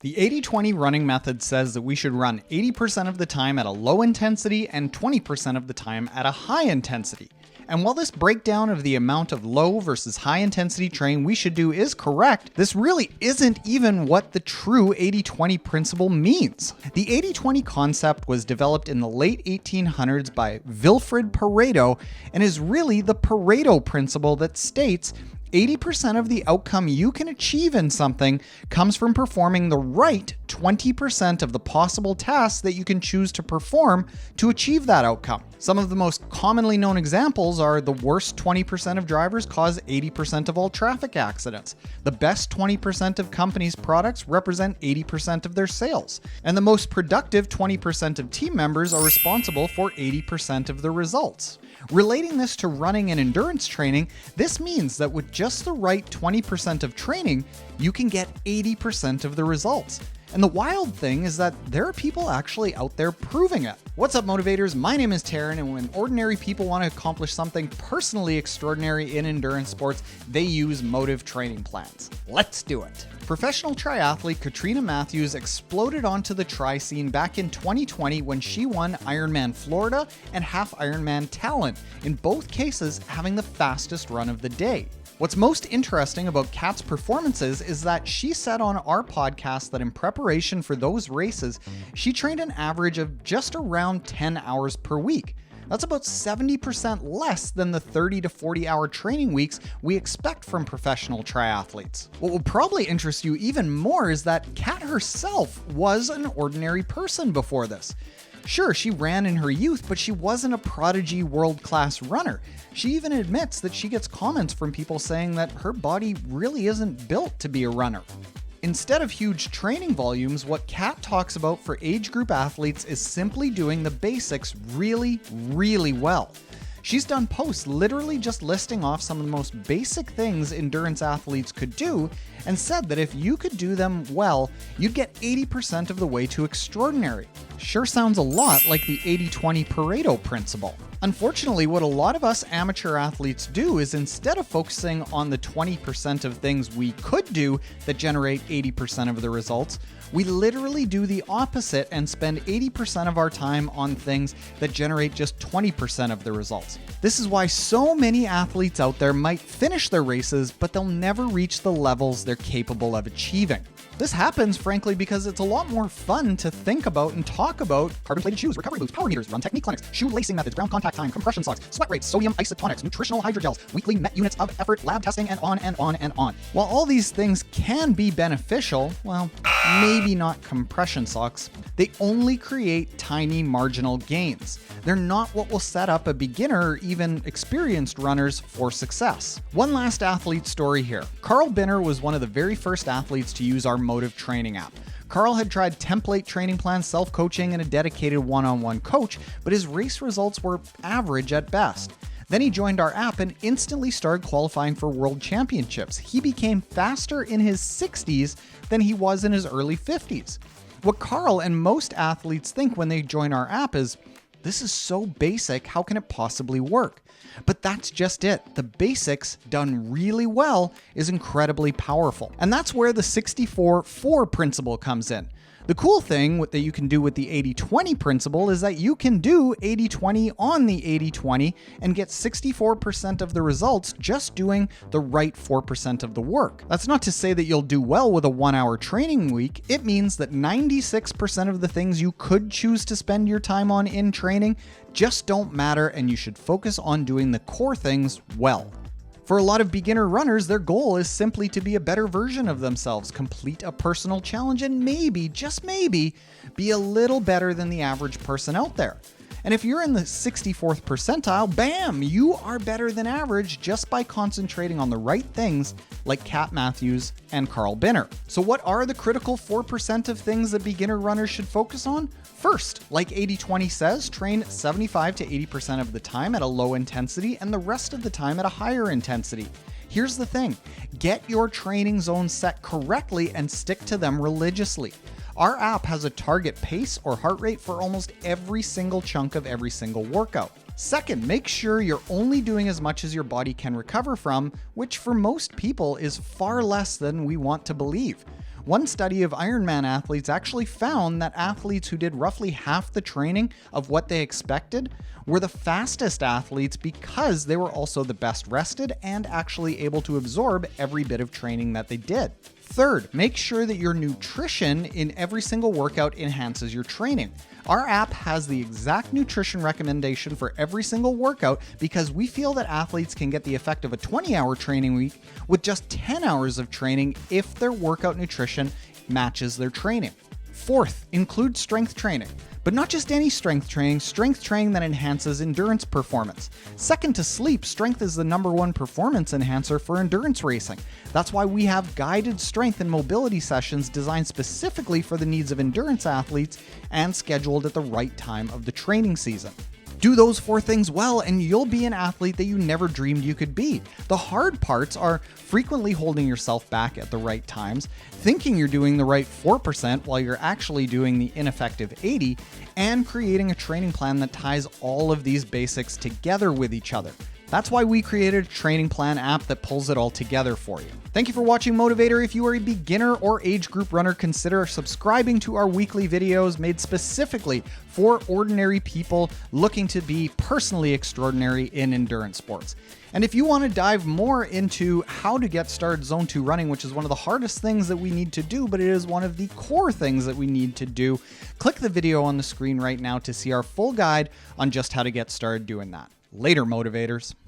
The 80-20 running method says that we should run 80% of the time at a low intensity and 20% of the time at a high intensity. And while this breakdown of the amount of low versus high intensity training we should do is correct, this really isn't even what the true 80-20 principle means. The 80-20 concept was developed in the late 1800s by Wilfrid Pareto and is really the Pareto principle that states 80% of the outcome you can achieve in something comes from performing the right 20% of the possible tasks that you can choose to perform to achieve that outcome. Some of the most commonly known examples are the worst 20% of drivers cause 80% of all traffic accidents. The best 20% of companies' products represent 80% of their sales. And the most productive 20% of team members are responsible for 80% of the results. Relating this to running and endurance training, this means that with just the right 20% of training, you can get 80% of the results. And the wild thing is that there are people actually out there proving it. What's up, motivators? My name is Taren, and when ordinary people want to accomplish something personally extraordinary in endurance sports, they use motive training plans. Let's do it. Professional triathlete Katrina Matthews exploded onto the tri scene back in 2020 when she won Ironman Florida and Half Ironman Taren, in both cases having the fastest run of the day. What's most interesting about Kat's performances is that she said on our podcast that in preparation for those races, she trained an average of just around 10 hours per week. That's about 70% less than the 30 to 40 hour training weeks we expect from professional triathletes. What will probably interest you even more is that Kat herself was an ordinary person before this. Sure, she ran in her youth, but she wasn't a prodigy world-class runner. She even admits that she gets comments from people saying that her body really isn't built to be a runner. Instead of huge training volumes, what Kat talks about for age group athletes is simply doing the basics really, really well. She's done posts literally just listing off some of the most basic things endurance athletes could do and said that if you could do them well, you'd get 80% of the way to extraordinary. Sure sounds a lot like the 80-20 Pareto principle. Unfortunately, what a lot of us amateur athletes do is instead of focusing on the 20% of things we could do that generate 80% of the results, we literally do the opposite and spend 80% of our time on things that generate just 20% of the results. This is why so many athletes out there might finish their races, but they'll never reach the levels they're capable of achieving. This happens, frankly, because it's a lot more fun to think about and talk about carbon-plated shoes, recovery boots, power meters, run technique clinics, shoe lacing methods, ground contact time, compression socks, sweat rates, sodium isotonics, nutritional hydrogels, weekly met units of effort, lab testing, and on and on and on. While all these things can be beneficial, well, maybe not compression socks, they only create tiny marginal gains. They're not what will set up a beginner or even experienced runners for success. One last athlete story here. Carl Binner was one of the very first athletes to use our motive training app. Carl had tried template training plans, self-coaching, and a dedicated one-on-one coach, but his race results were average at best. Then he joined our app and instantly started qualifying for world championships. He became faster in his 60s than he was in his early 50s. What Carl and most athletes think when they join our app is, this is so basic, how can it possibly work? But that's just it. The basics done really well is incredibly powerful. And that's where the 64-4 principle comes in. The cool thing that you can do with the 80-20 principle is that you can do 80-20 on the 80-20 and get 64% of the results just doing the right 4% of the work. That's not to say that you'll do well with a 1-hour training week. It means that 96% of the things you could choose to spend your time on in training just don't matter, and you should focus on doing the core things well. For a lot of beginner runners, their goal is simply to be a better version of themselves, complete a personal challenge, and maybe, just maybe, be a little better than the average person out there. And if you're in the 64th percentile, bam, you are better than average just by concentrating on the right things like Kat Matthews and Carl Binner. So what are the critical 4% of things that beginner runners should focus on? First, like 80-20 says, train 75 to 80% of the time at a low intensity and the rest of the time at a higher intensity. Here's the thing, get your training zones set correctly and stick to them religiously. Our app has a target pace or heart rate for almost every single chunk of every single workout. Second, make sure you're only doing as much as your body can recover from, which for most people is far less than we want to believe. One study of Ironman athletes actually found that athletes who did roughly half the training of what they expected were the fastest athletes because they were also the best rested and actually able to absorb every bit of training that they did. Third, make sure that your nutrition in every single workout enhances your training. Our app has the exact nutrition recommendation for every single workout because we feel that athletes can get the effect of a 20-hour training week with just 10 hours of training if their workout nutrition matches their training. Fourth, include strength training. But not just any strength training that enhances endurance performance. Second to sleep, strength is the #1 performance enhancer for endurance racing. That's why we have guided strength and mobility sessions designed specifically for the needs of endurance athletes and scheduled at the right time of the training season. Do those 4 things well and you'll be an athlete that you never dreamed you could be. The hard parts are frequently holding yourself back at the right times, thinking you're doing the right 4% while you're actually doing the ineffective 80%, and creating a training plan that ties all of these basics together with each other. That's why we created a training plan app that pulls it all together for you. Thank you for watching Motivator. If you are a beginner or age group runner, consider subscribing to our weekly videos made specifically for ordinary people looking to be personally extraordinary in endurance sports. And if you want to dive more into how to get started Zone 2 running, which is one of the hardest things that we need to do, but it is one of the core things that we need to do, click the video on the screen right now to see our full guide on just how to get started doing that. Later, motivators.